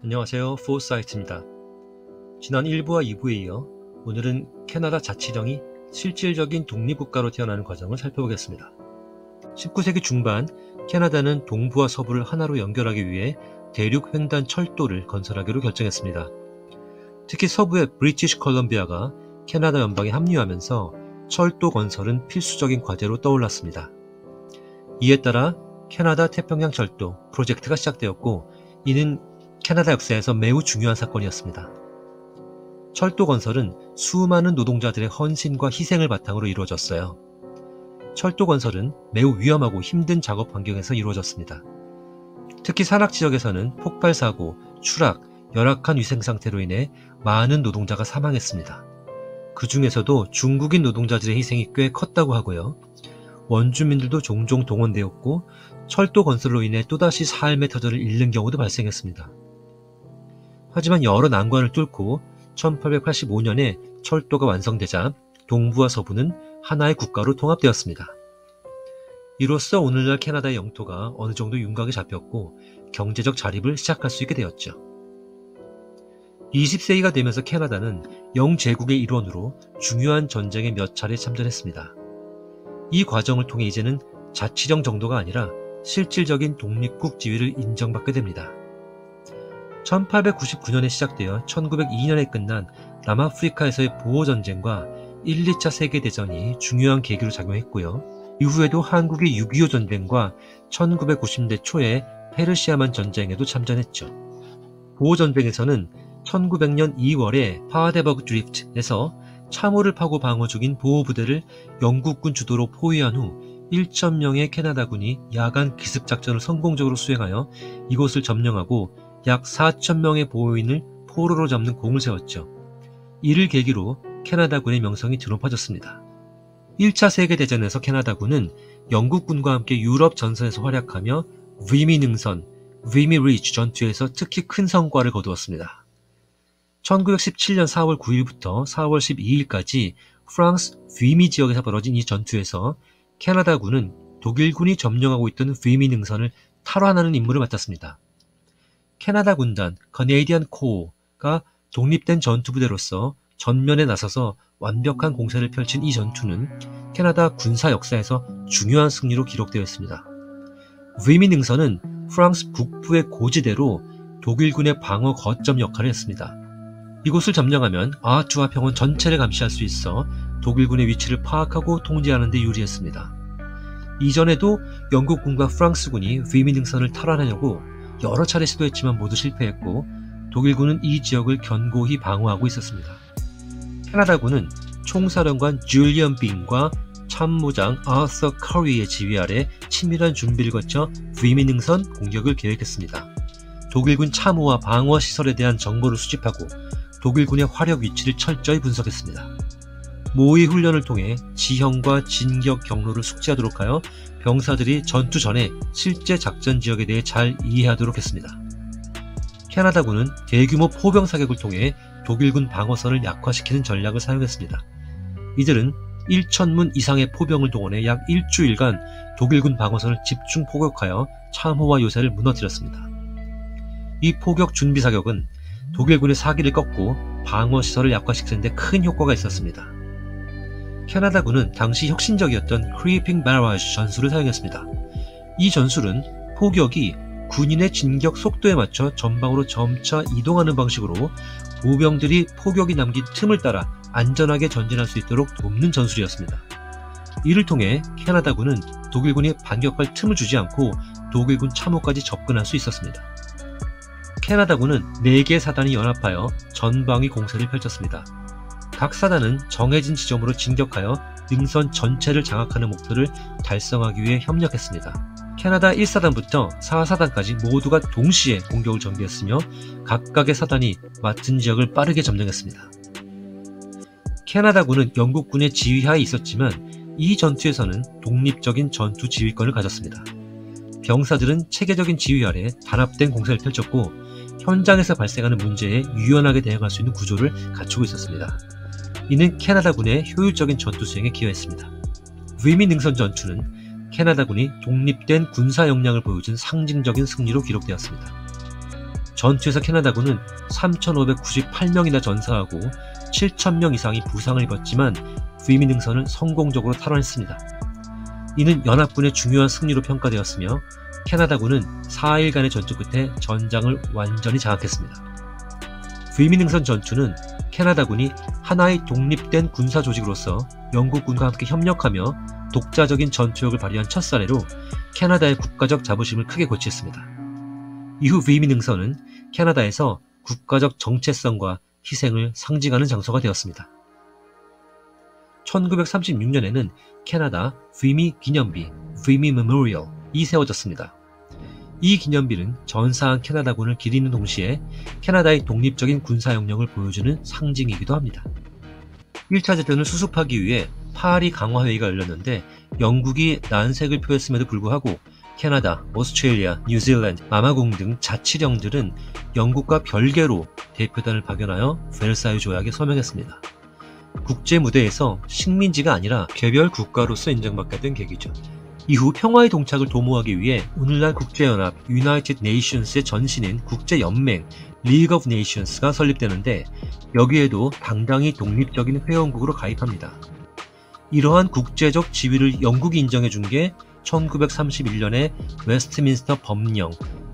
안녕하세요. 포사이트입니다. 지난 1부와 2부에 이어 오늘은 캐나다 자치령이 실질적인 독립국가로 태어나는 과정을 살펴보겠습니다. 19세기 중반 캐나다는 동부와 서부를 하나로 연결하기 위해 대륙 횡단 철도를 건설하기로 결정했습니다. 특히 서부의 브리티시 컬럼비아가 캐나다 연방에 합류하면서 철도 건설은 필수적인 과제로 떠올랐습니다. 이에 따라 캐나다 태평양 철도 프로젝트가 시작되었고, 이는 캐나다 역사에서 매우 중요한 사건이었습니다. 철도 건설은 수많은 노동자들의 헌신과 희생을 바탕으로 이루어졌어요. 철도 건설은 매우 위험하고 힘든 작업 환경에서 이루어졌습니다. 특히 산악 지역에서는 폭발 사고, 추락, 열악한 위생 상태로 인해 많은 노동자가 사망했습니다. 그 중에서도 중국인 노동자들의 희생이 꽤 컸다고 하고요. 원주민들도 종종 동원되었고, 철도 건설로 인해 또다시 삶의 터전을 잃는 경우도 발생했습니다. 하지만 여러 난관을 뚫고 1885년에 철도가 완성되자 동부와 서부는 하나의 국가로 통합되었습니다. 이로써 오늘날 캐나다의 영토가 어느 정도 윤곽에 잡혔고 경제적 자립을 시작할 수 있게 되었죠. 20세기가 되면서 캐나다는 영제국의 일원으로 중요한 전쟁에 몇 차례 참전했습니다. 이 과정을 통해 이제는 자치령 정도가 아니라 실질적인 독립국 지위를 인정받게 됩니다. 1899년에 시작되어 1902년에 끝난 남아프리카에서의 보호전쟁과 1, 2차 세계대전이 중요한 계기로 작용했고요. 이후에도 한국의 6.25 전쟁과 1990년대 초에 페르시아만 전쟁에도 참전했죠. 보호전쟁에서는 1900년 2월에 파와데버그 드리프트에서 참호를 파고 방어 중인 보호부대를 영국군 주도로 포위한 후 1,000명의 캐나다군이 야간 기습작전을 성공적으로 수행하여 이곳을 점령하고 약 4,000명의 보호인을 포로로 잡는 공을 세웠죠. 이를 계기로 캐나다군의 명성이 드높아졌습니다. 1차 세계대전에서 캐나다군은 영국군과 함께 유럽 전선에서 활약하며 위미 능선, 위미 리지 전투에서 특히 큰 성과를 거두었습니다. 1917년 4월 9일부터 4월 12일까지 프랑스 위미 지역에서 벌어진 이 전투에서 캐나다군은 독일군이 점령하고 있던 위미 능선을 탈환하는 임무를 맡았습니다. 캐나다 군단 커네디언 코어가 독립된 전투부대로서 전면에 나서서 완벽한 공세를 펼친 이 전투는 캐나다 군사 역사에서 중요한 승리로 기록되어 있습니다. 위미 능선은 프랑스 북부의 고지대로 독일군의 방어 거점 역할을 했습니다. 이곳을 점령하면 아주와 평원 전체를 감시할 수 있어 독일군의 위치를 파악하고 통제하는 데 유리했습니다. 이전에도 영국군과 프랑스군이 위미 능선을 탈환하려고 여러 차례 시도했지만 모두 실패했고, 독일군은 이 지역을 견고히 방어하고 있었습니다. 캐나다군은 총사령관 줄리언 빙과 참모장 아서 커리의 지휘 아래 치밀한 준비를 거쳐 위미 능선 공격을 계획했습니다. 독일군 참호와 방어 시설에 대한 정보를 수집하고 독일군의 화력 위치를 철저히 분석했습니다. 모의 훈련을 통해 지형과 진격 경로를 숙지하도록 하여 병사들이 전투 전에 실제 작전 지역에 대해 잘 이해하도록 했습니다. 캐나다군은 대규모 포병 사격을 통해 독일군 방어선을 약화시키는 전략을 사용했습니다. 이들은 1,000문 이상의 포병을 동원해 약 일주일간 독일군 방어선을 집중 포격하여 참호와 요새를 무너뜨렸습니다. 이 포격 준비 사격은 독일군의 사기를 꺾고 방어시설을 약화시키는 데 큰 효과가 있었습니다. 캐나다군은 당시 혁신적이었던 크리핑 바라지 전술을 사용했습니다. 이 전술은 포격이 군인의 진격 속도에 맞춰 전방으로 점차 이동하는 방식으로 보병들이 포격이 남긴 틈을 따라 안전하게 전진할 수 있도록 돕는 전술이었습니다. 이를 통해 캐나다군은 독일군이 반격할 틈을 주지 않고 독일군 참호까지 접근할 수 있었습니다. 캐나다군은 4개의 사단이 연합하여 전방위 공세를 펼쳤습니다. 각 사단은 정해진 지점으로 진격하여 능선 전체를 장악하는 목표를 달성하기 위해 협력했습니다. 캐나다 1사단부터 4사단까지 모두가 동시에 공격을 전개했으며 각각의 사단이 맡은 지역을 빠르게 점령했습니다. 캐나다군은 영국군의 지휘하에 있었지만 이 전투에서는 독립적인 전투 지휘권을 가졌습니다. 병사들은 체계적인 지휘 아래 단합된 공세를 펼쳤고 현장에서 발생하는 문제에 유연하게 대응할 수 있는 구조를 갖추고 있었습니다. 이는 캐나다군의 효율적인 전투 수행에 기여했습니다. 위미 능선 전투는 캐나다군이 독립된 군사 역량을 보여준 상징적인 승리로 기록되었습니다. 전투에서 캐나다군은 3,598명이나 전사하고 7,000명 이상이 부상을 입었지만 브이미 능선을 성공적으로 탈환했습니다. 이는 연합군의 중요한 승리로 평가되었으며 캐나다군은 4일간의 전투 끝에 전장을 완전히 장악했습니다. 브이미 능선 전투는 캐나다군이 하나의 독립된 군사 조직으로서 영국군과 함께 협력하며 독자적인 전투력을 발휘한 첫 사례로 캐나다의 국가적 자부심을 크게 고취했습니다. 이후 브이미 능선은 캐나다에서 국가적 정체성과 희생을 상징하는 장소가 되었습니다. 1936년에는 캐나다 브이미 기념비, 브이미 메모리얼이 세워졌습니다. 이 기념비는 전사한 캐나다군을 기리는 동시에 캐나다의 독립적인 군사 역량을 보여주는 상징이기도 합니다. 1차 대전을 수습하기 위해 파리 강화회의가 열렸는데 영국이 난색을 표했음에도 불구하고 캐나다, 오스트레일리아, 뉴질랜드, 마마공 등 자치령들은 영국과 별개로 대표단을 파견하여 벨사유 조약에 서명했습니다. 국제 무대에서 식민지가 아니라 개별 국가로서 인정받게 된 계기죠. 이후 평화의 동착을 도모하기 위해 오늘날 국제연합 유나이티드 네이션스의 전신인 국제연맹 리그 오브 네이션스가 설립되는데 여기에도 당당히 독립적인 회원국으로 가입합니다. 이러한 국제적 지위를 영국이 인정해준 게 1931년의 웨스트민스터 법령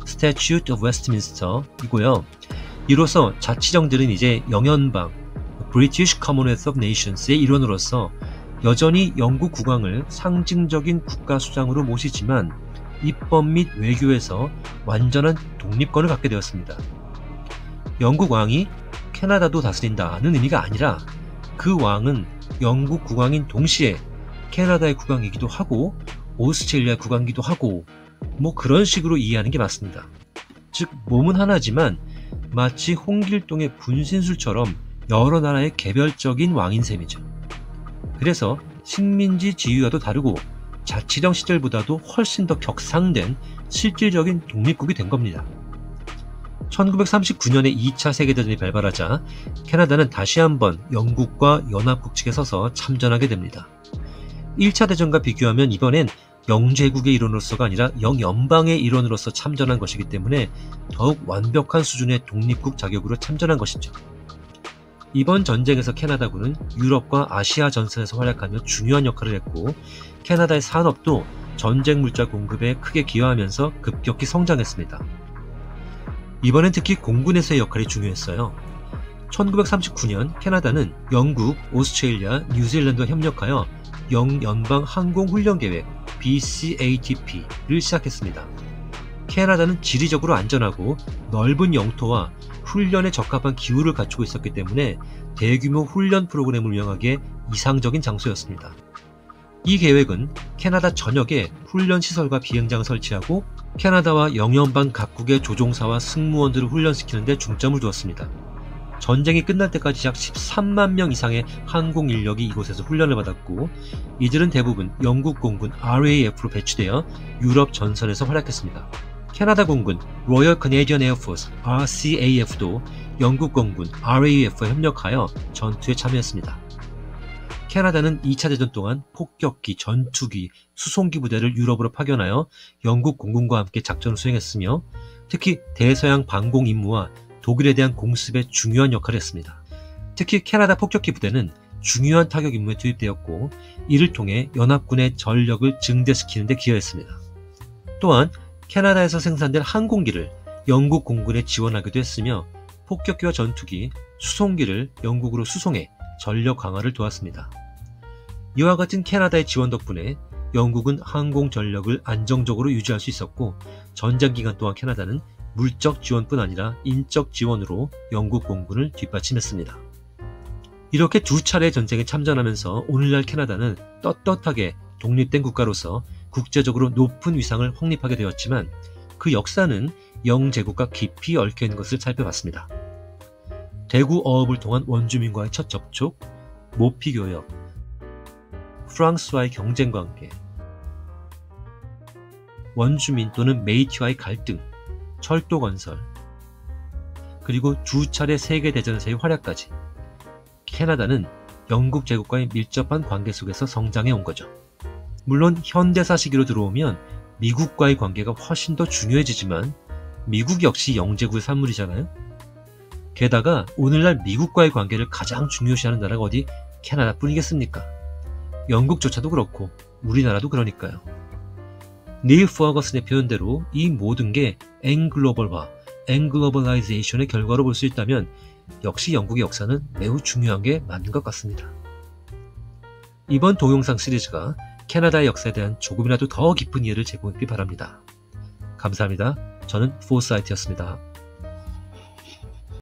Statute of Westminster이고요. 이로써 자치령들은 이제 영연방 British Commonwealth of Nations의 일원으로서 여전히 영국 국왕을 상징적인 국가 수장으로 모시지만 입법 및 외교에서 완전한 독립권을 갖게 되었습니다. 영국 왕이 캐나다도 다스린다는 의미가 아니라 그 왕은 영국 국왕인 동시에 캐나다의 국왕이기도 하고 오스트레일리아 국왕이기도 하고 뭐 그런 식으로 이해하는 게 맞습니다. 즉 몸은 하나지만 마치 홍길동의 분신술처럼 여러 나라의 개별적인 왕인 셈이죠. 그래서 식민지 지위와도 다르고 자치령 시절보다도 훨씬 더 격상된 실질적인 독립국이 된 겁니다. 1939년에 2차 세계대전이 발발하자 캐나다는 다시 한번 영국과 연합국 측에 서서 참전하게 됩니다. 1차 대전과 비교하면 이번엔 영제국의 일원으로서가 아니라 영연방의 일원으로서 참전한 것이기 때문에 더욱 완벽한 수준의 독립국 자격으로 참전한 것이죠. 이번 전쟁에서 캐나다군은 유럽과 아시아 전선에서 활약하며 중요한 역할을 했고 캐나다의 산업도 전쟁 물자 공급에 크게 기여하면서 급격히 성장했습니다. 이번엔 특히 공군에서의 역할이 중요했어요. 1939년 캐나다는 영국, 오스트레일리아, 뉴질랜드와 협력하여 영연방 항공훈련계획 BCATP를 시작했습니다. 캐나다는 지리적으로 안전하고 넓은 영토와 훈련에 적합한 기후를 갖추고 있었기 때문에 대규모 훈련 프로그램을 운영하기에 이상적인 장소였습니다. 이 계획은 캐나다 전역에 훈련시설과 비행장을 설치하고 캐나다와 영연방 각국의 조종사와 승무원들을 훈련시키는 데 중점을 두었습니다. 전쟁이 끝날 때까지 약 13만 명 이상의 항공 인력이 이곳에서 훈련을 받았고 이들은 대부분 영국 공군 RAF로 배치되어 유럽 전선에서 활약했습니다. 캐나다 공군 Royal Canadian Air Force RCAF도 영국 공군 RAF와 협력하여 전투에 참여했습니다. 캐나다는 2차 대전 동안 폭격기, 전투기, 수송기 부대를 유럽으로 파견하여 영국 공군과 함께 작전을 수행했으며 특히 대서양 방공 임무와 독일에 대한 공습에 중요한 역할을 했습니다. 특히 캐나다 폭격기 부대는 중요한 타격 임무에 투입되었고 이를 통해 연합군의 전력을 증대시키는 데 기여했습니다. 또한 캐나다에서 생산된 항공기를 영국 공군에 지원하기도 했으며 폭격기와 전투기, 수송기를 영국으로 수송해 전력 강화를 도왔습니다. 이와 같은 캐나다의 지원 덕분에 영국은 항공 전력을 안정적으로 유지할 수 있었고 전쟁 기간 동안 캐나다는 물적 지원뿐 아니라 인적 지원으로 영국 공군을 뒷받침했습니다. 이렇게 두 차례의 전쟁에 참전하면서 오늘날 캐나다는 떳떳하게 독립된 국가로서 국제적으로 높은 위상을 확립하게 되었지만 그 역사는 영제국과 깊이 얽혀있는 것을 살펴봤습니다. 대구 어업을 통한 원주민과의 첫 접촉, 모피교역, 프랑스와의 경쟁관계, 원주민 또는 메이티와의 갈등, 철도 건설, 그리고 두 차례 세계대전에서의 활약까지 캐나다는 영국 제국과의 밀접한 관계 속에서 성장해 온 거죠. 물론 현대사 시기로 들어오면 미국과의 관계가 훨씬 더 중요해지지만 미국 역시 영제국의 산물이잖아요. 게다가 오늘날 미국과의 관계를 가장 중요시하는 나라가 어디 캐나다뿐이겠습니까? 영국조차도 그렇고 우리나라도 그러니까요. 닐 퍼거슨의 표현대로 이 모든 게 엔글로벌화, 엔글로벌라이제이션의 결과로 볼 수 있다면 역시 영국의 역사는 매우 중요한 게 맞는 것 같습니다. 이번 동영상 시리즈가 캐나다의 역사에 대한 조금이라도 더 깊은 이해를 제공했길 바랍니다. 감사합니다. 저는 포사이트였습니다.